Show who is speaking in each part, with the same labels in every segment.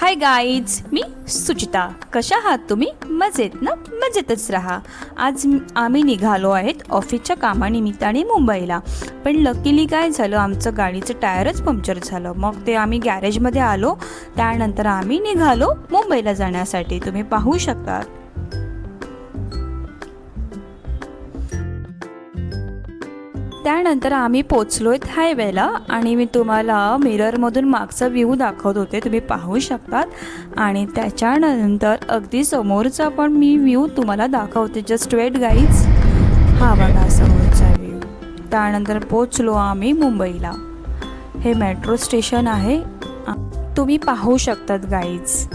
Speaker 1: Hi guys, मी सुचिता. कशा आहात तुम्ही? मजेत ना? मजेतच राहा. आज आम्ही निघालो आहेत ऑफिसच्या कामानिमित्ताने मुंबईला. पण लकीली काय झालं, आमचं गाडीचं टायरच पंक्चर झालं. मग ते आम्ही गॅरेजमध्ये आलो. त्यानंतर आम्ही निघालो मुंबईला जाण्यासाठी. तुम्ही पाहू शकता. त्यानंतर आम्ही पोचलोय हायवेला आणि मी तुम्हाला मिररमधून मागचा व्ह्यू दाखवत होते. तुम्ही पाहू शकतात आणि त्याच्यानंतर अगदी समोरचा पण मी व्ह्यू तुम्हाला दाखवते. Just wait guys. हा बघा समोरचा व्ह्यू. त्यानंतर पोचलो आम्ही मुंबईला. हे मेट्रो स्टेशन आहे, तुम्ही पाहू शकतात गाईज.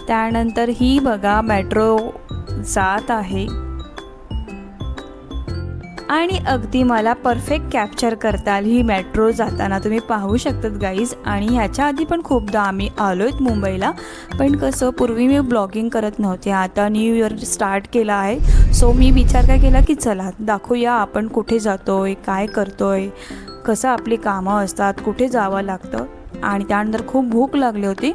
Speaker 1: त्यानंतर ही बघा मेट्रो जात आहे आणि अगदी मला परफेक्ट कॅप्चर करता आली ही मेट्रो जाताना. तुम्ही पाहू शकतात गाईज. आणि ह्याच्या आधी पण खूपदा आम्ही आलोत मुंबईला, पण कसं पूर्वी मी ब्लॉगिंग करत नव्हते. आता न्यू इयर स्टार्ट केला आहे, सो मी विचार काय केला की चला दाखवूया आपण कुठे जातोय, काय करतोय, कसं आपली कामं असतात, कुठे जावं लागतं. आणि त्यानंतर खूप भूक लागली होती.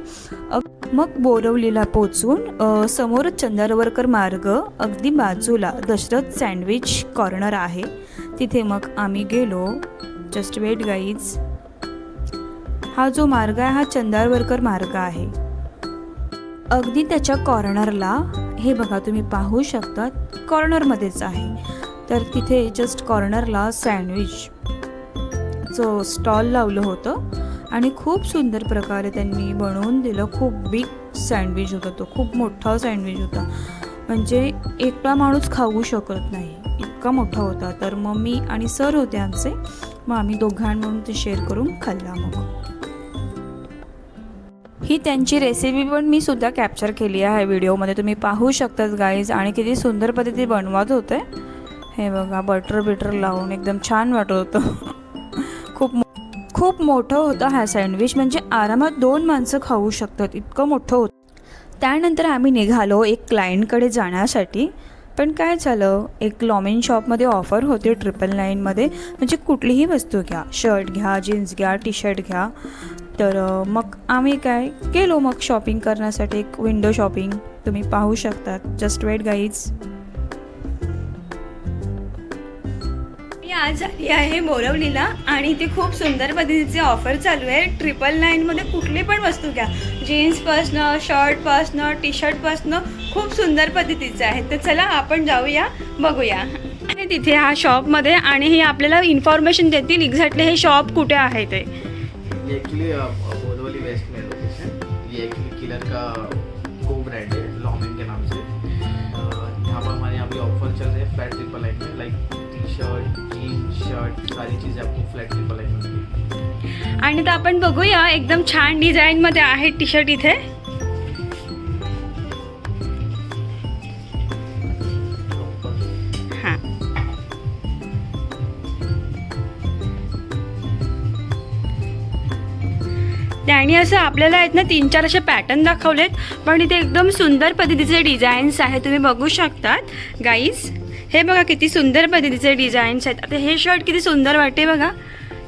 Speaker 1: मग बोरवलीला पोचून समोरच चंदावरकर मार्ग अगदी बाजूला दशरथ सँडविच कॉर्नर आहे, तिथे मग आम्ही गेलो. Just wait guys. हा जो मार्ग आहे हा चंदावरकर मार्ग आहे. अगदी त्याच्या कॉर्नरला हे बघा तुम्ही पाहू शकतात, कॉर्नरमध्येच आहे. तर तिथे जस्ट कॉर्नरला सँडविच जो स्टॉल लावलं होतं आणि खूप सुंदर प्रकारे त्यांनी बनवून दिलं. खूप बिग सँडविच होता तो, खूप मोठा सँडविच होता. म्हणजे एकटा माणूस खाऊ शकत नाही, इतका मोठा होता. तर मग मी आणि सर होते आमचे, मग आम्ही दोघांकडून ते शेअर करून खाल्ला. मग ही त्यांची रेसिपी पण मी सुद्धा कॅप्चर केली आहे व्हिडिओमध्ये, तुम्ही पाहू शकतात गाईज. आणि किती सुंदर पद्धतीने बनवत होते. हे बघा बटर लावून एकदम छान वाटत होतं. खूप मोठं होतं हा सँडविच, म्हणजे आरामात 2 माणसं खाऊ शकतात, इतकं मोठं होतं. त्यानंतर आम्ही निघालो एक क्लायंटकडे जाण्यासाठी. पण काय झालं, एक लॉमेन शॉपमध्ये ऑफर होते 999मध्ये. म्हणजे कुठलीही वस्तू घ्या, शर्ट घ्या, जीन्स घ्या, टी शर्ट घ्या. तर मग आम्ही काय गेलो मग शॉपिंग करण्यासाठी, एक विंडो शॉपिंग. तुम्ही पाहू शकतात. Just wait guys. आज आली आहे बोरवलीला आणि इथे खूप सुंदर पद्धतीचे ऑफर चालू आहे. 999मध्ये कुठली पण वस्तू घ्या, जीन्सपासनं, शर्टपासनं, टी शर्टपासनं खूप सुंदर पद्धतीचे आहेत. तर चला आपण जाऊया, बघूया. आणि तिथे ह्या शॉपमध्ये आणि हे आपल्याला इन्फॉर्मेशन देतील एक्झॅक्टली हे शॉप कुठे आहे ते.
Speaker 2: एक्चुअली बोरवली वेस्ट में लोकेशन. ये एक्चुअली किलर का को ब्रांड है, लॉमेन के नाम से. यहाँ पर हमारे यहाँ पे ऑफर चल रहे हैं फ्लैट 999 में. Like T shirt, jeans, shirt, सारी चीज़ें आपको फ्लैट 999 में मिलेगी.
Speaker 1: आणि तर आपण बघूया, एकदम छान डिझाईनमध्ये आहे टी शर्ट इथे. हां, त्याने असं आपल्याला आहेत ना 3-4 असे पॅटर्न दाखवलेत, पण इथे एकदम सुंदर पद्धतीचे डिझाईन्स आहेत. तुम्ही बघू शकतात गाईज. हे बघा किती सुंदर पद्धतीचे डिझाईन्स आहेत. आता हे शर्ट किती सुंदर वाटते बघा,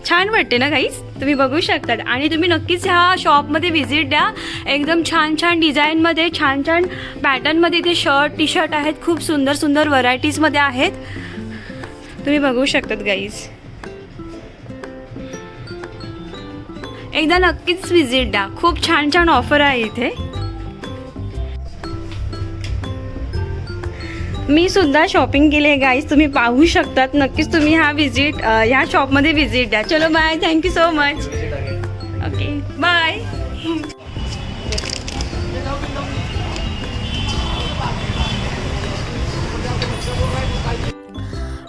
Speaker 1: छान वाटते ना गाईज, तुम्ही बघू शकतात. आणि तुम्ही नक्कीच ह्या शॉपमध्ये व्हिजिट द्या. एकदम छान छान डिझाईनमध्ये, छान छान पॅटर्नमध्ये इथे शर्ट, टी शर्ट आहेत. खूप सुंदर सुंदर व्हरायटीजमध्ये आहेत, तुम्ही बघू शकतात गाईज. एकदा नक्कीच व्हिजिट द्या. खूप छान छान ऑफर आहे इथे. मी सुद्धा शॉपिंग केली आहे गाईज, तुम्ही पाहू शकतात. नक्कीच तुम्ही ह्या शॉपमध्ये व्हिजिट द्या. चलो bye, thank you so much. Okay bye.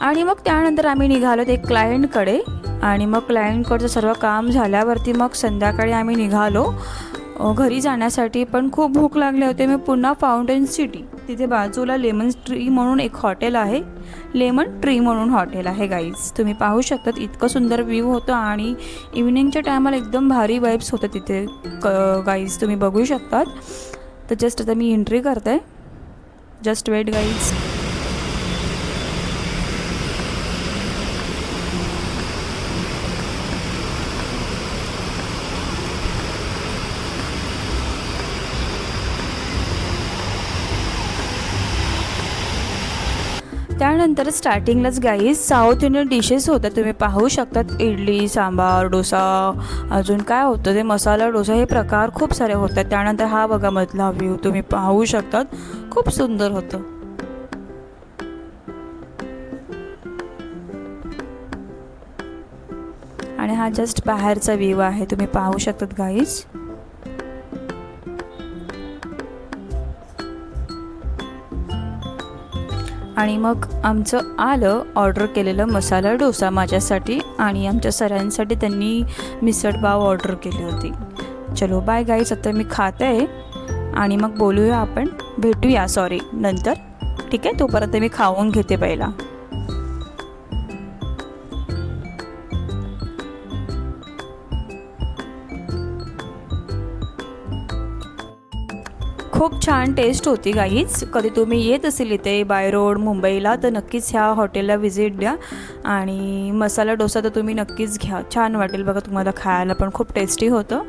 Speaker 1: आणि मग त्यानंतर आम्ही निघालो एक क्लायंटकडे. आणि मग क्लायंटकडचं सर्व काम झाल्यावरती मग संध्याकाळी आम्ही निघालो घरी जाण्यासाठी. पण खूप भूक लागले होते. मी पुन्हा फाउंटेन सिटी, तिथे बाजूला लेमन ट्री म्हणून एक हॉटेल आहे, लेमन ट्री म्हणून हॉटेल आहे गाईज. तुम्ही पाहू शकतात इतकं सुंदर व्ह्यू होतं आणि इव्हिनिंगच्या टायमाला एकदम भारी वाईब्स होतं तिथे गाईज, तुम्ही बघू शकतात. तर जस्ट आता मी एंट्री करते. Just wait guys. त्यानंतर स्टार्टिंगलाच गाईज साऊथ इंडियन डिशेस होत्या, तुम्ही पाहू शकतात. इडली, सांबार, डोसा, अजून काय होतं ते मसाला डोसा, हे प्रकार खूप सारे होतात. त्यानंतर हा बघा मधला व्ह्यू तुम्ही पाहू शकतात, खूप सुंदर होतं. आणि हा जस्ट बाहेरचा व्ह्यू आहे, तुम्ही पाहू शकतात गाईज. आणि मग आमचं आलं ऑर्डर केलेलं मसाला डोसा माझ्यासाठी, आणि आमच्या सरांसाठी त्यांनी मिसळपाव ऑर्डर केली होती. चलो बाय गाईज, आता मी खाते आहे आणि मग बोलूया आपण, भेटूया नंतर, ठीक आहे. तोपर्यंत मी खाऊन घेते पहिला. खूप छान टेस्ट होती गाईज. कधी तुम्ही येत असेल इथे बाय रोड मुंबईला तर नक्कीच ह्या हॉटेलला व्हिजिट द्या. आणि मसाला डोसा तर तुम्ही नक्कीच घ्या, छान वाटेल बघा तुम्हाला, खायला पण खूप टेस्टी होतं.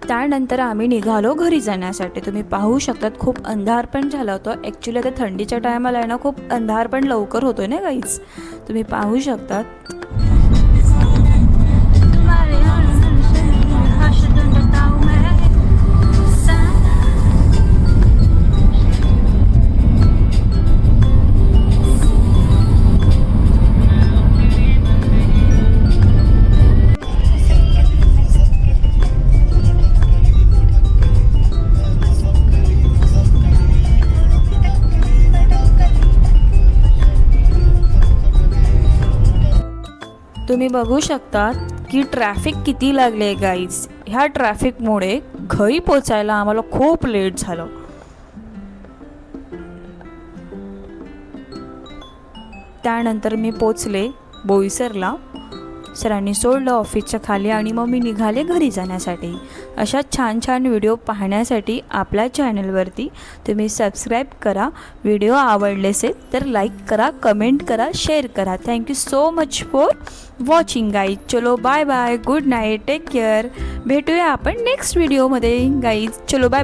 Speaker 1: त्यानंतर आम्ही निघालो घरी जाण्यासाठी. तुम्ही पाहू शकतात खूप अंधार पण झाला होता. ॲक्च्युली आता थंडीच्या टायमाला आहे ना, खूप अंधार पण लवकर होतो आहे ना गाईज, तुम्ही पाहू शकतात. तुम्ही बघू शकता की ट्रॅफिक किती लागले आहे गाईज. ह्या ट्रॅफिकमुळे घरी पोचायला आम्हाला खूप लेट झालं. त्यानंतर मी पोचले बोईसरला, सरांनी सोडलं ऑफिसच्या खाली आणि मग मी निघाले घरी जाण्यासाठी. अशा छान छान व्हिडिओ पाहण्यासाठी आपल्या चॅनलवरती तुम्ही सबस्क्राईब करा. व्हिडिओ आवडले असेल तर लाईक करा, कमेंट करा, शेअर करा. Thank you so much for watching guys. चलो bye bye, good night, take care. भेटूया आपण नेक्स्ट व्हिडिओमध्ये गाईज. चलो बाय बाय.